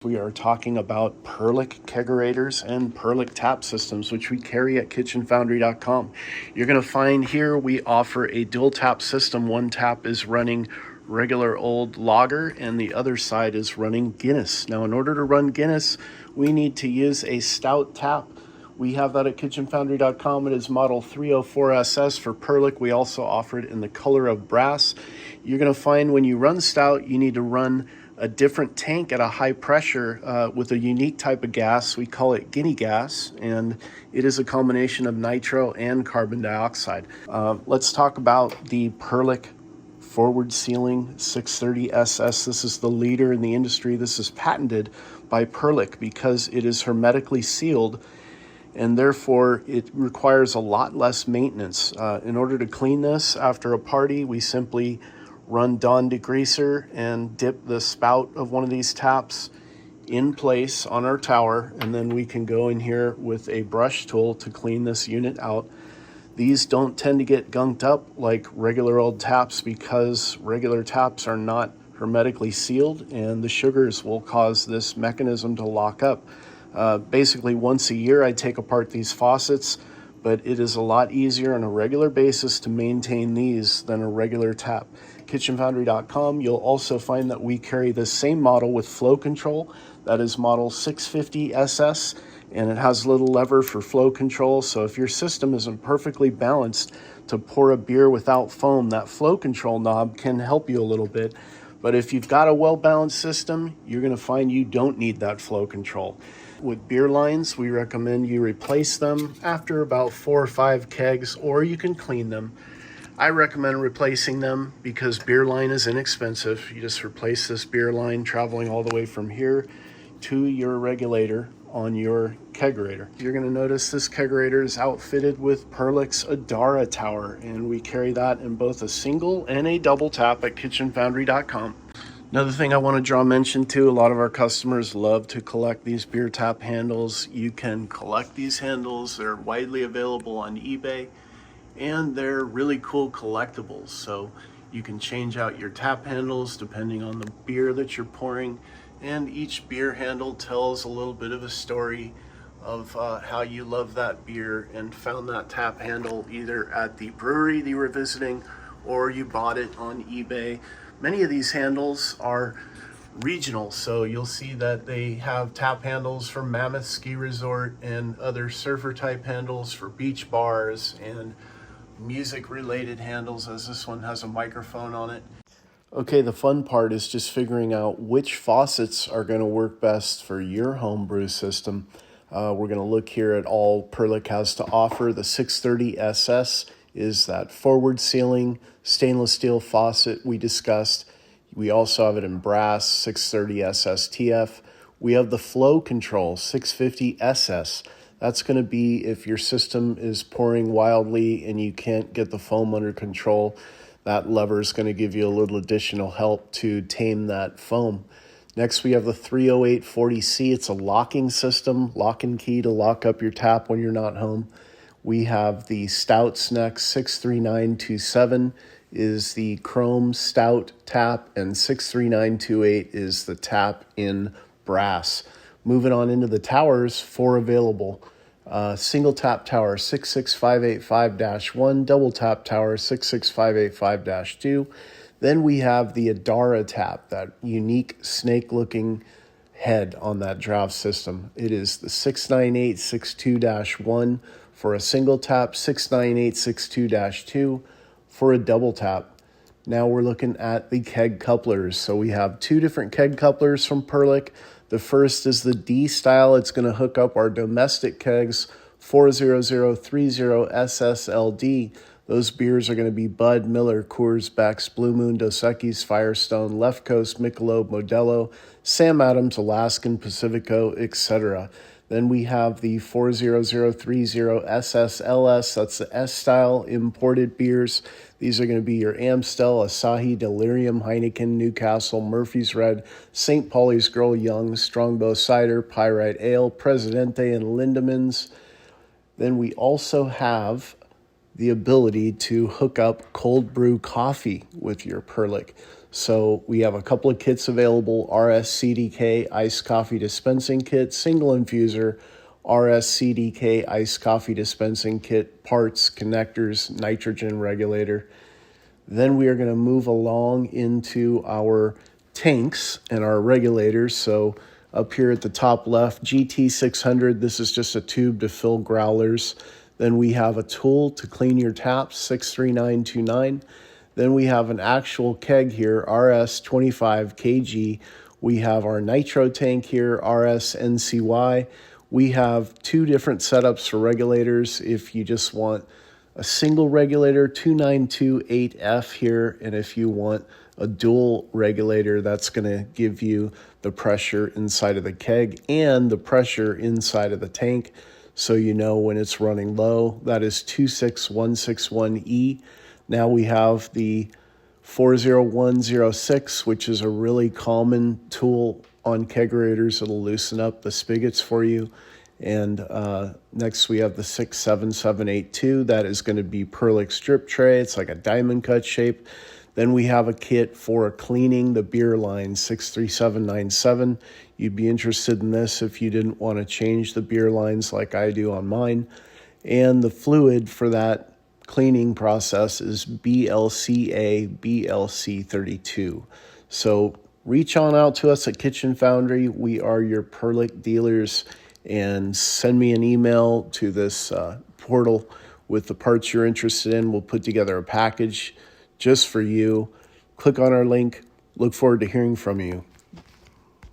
We are talking about Perlick kegerators and Perlick tap systems, which we carry at kitchenfoundry.com. You're going to find here we offer a dual tap system. One tap is running regular old lager and the other side is running Guinness. Now, in order to run Guinness, we need to use a stout tap. We have that at kitchenfoundry.com. It is model 304SS for Perlick. We also offer it in the color of brass. You're going to find when you run stout, you need to run a different tank at a high pressure with a unique type of gas. We call it guinea gas, and it is a combination of nitro and carbon dioxide. Let's talk about the Perlick forward sealing 630SS. This is the leader in the industry. This is patented by Perlick because it is hermetically sealed, and therefore it requires a lot less maintenance. In order to clean this after a party, we simply run Dawn degreaser and dip the spout of one of these taps in place on our tower, and then we can go in here with a brush tool to clean this unit out. These don't tend to get gunked up like regular old taps because regular taps are not hermetically sealed, and the sugars will cause this mechanism to lock up. Basically, once a year I take apart these faucets, but it is a lot easier on a regular basis to maintain these than a regular tap. kitchenfoundry.com, you'll also find that we carry the same model with flow control. That is model 650SS, and it has a little lever for flow control. So if your system isn't perfectly balanced to pour a beer without foam, that flow control knob can help you a little bit. But if you've got a well-balanced system, you're going to find you don't need that flow control. With beer lines, we recommend you replace them after about 4 or 5 kegs, or you can clean them. I recommend replacing them because beer line is inexpensive. You just replace this beer line traveling all the way from here to your regulator on your kegerator. You're going to notice this kegerator is outfitted with Perlick's Adara tower, and we carry that in both a single and a double tap at kitchenfoundry.com. Another thing I want to draw mention to, a lot of our customers love to collect these beer tap handles. You can collect these handles. They're widely available on eBay, and they're really cool collectibles. So you can change out your tap handles depending on the beer that you're pouring, and each beer handle tells a little bit of a story of how you love that beer and found that tap handle either at the brewery that you were visiting or you bought it on eBay. Many of these handles are regional, so you'll see that they have tap handles for Mammoth Ski Resort and other surfer type handles for beach bars and music related handles, as this one has a microphone on it. Okay, the fun part is just figuring out which faucets are going to work best for your home brew system. We're going to look here at all Perlick has to offer. The 630SS is that forward sealing stainless steel faucet we discussed. We also have it in brass, 630SSTF. We have the flow control, 650SS. That's going to be if your system is pouring wildly and you can't get the foam under control. That lever is going to give you a little additional help to tame that foam. Next, we have the 30840C. It's a locking system, lock and key to lock up your tap when you're not home. We have the Stout Sneck 63927 is the chrome stout tap, and 63928 is the tap in brass. Moving on into the towers, 4 available. Single tap tower 66585-1, double tap tower 66585-2. Then we have the Adara tap, that unique snake-looking head on that draft system. It is the 69862-1 for a single tap, 69862-2 for a double tap. Now we're looking at the keg couplers. So we have 2 different keg couplers from Perlick. The first is the D style. It's going to hook up our domestic kegs 40030SSLD. Those beers are going to be Bud, Miller, Coors, Beck's, Blue Moon, Dos Equis, Firestone, Left Coast, Michelob, Modelo, Sam Adams, Alaskan, Pacifico, etc. Then we have the 40030SSLS. That's the S-style imported beers. These are going to be your Amstel, Asahi, Delirium, Heineken, Newcastle, Murphy's Red, St. Pauli's Girl Young, Strongbow Cider, Pyrite Ale, Presidente, and Lindemans. Then we also have the ability to hook up cold brew coffee with your Perlick. So we have a couple of kits available: rs-CDK iced coffee dispensing kit, single infuser, rs-CDK iced coffee dispensing kit, parts, connectors, nitrogen regulator. Then we are going to move along into our tanks and our regulators. So up here at the top left, GT600, this is just a tube to fill growlers. Then we have a tool to clean your taps, 63929. Then we have an actual keg here, rs-25kg. We have our nitro tank here, rs-ncy. We have two different setups for regulators. If you just want a single regulator, 2928F here, and if you want a dual regulator, that's going to give you the pressure inside of the keg and the pressure inside of the tank, so you know when it's running low. That is 26161E. Now we have the 40106, which is a really common tool on kegerators. It'll loosen up the spigots for you. And next we have the 67782. That is going to be Perlick strip tray. It's like a diamond cut shape. Then we have a kit for cleaning the beer line, 63797. You'd be interested in this if you didn't want to change the beer lines like I do on mine. And the fluid for that cleaning process is blca BLC32. So reach on out to us at Kitchen Foundry. We are your Perlick dealers. And send me an email to this portal with the parts you're interested in. We'll put together a package just for you. Click on our link. Look forward to hearing from you.